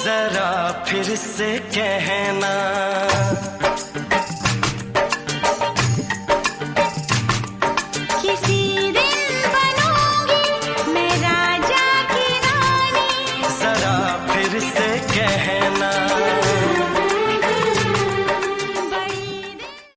जरा फिर से कहना। किसी दिन बनूंगी मैं राजा की रानी। जरा फिर से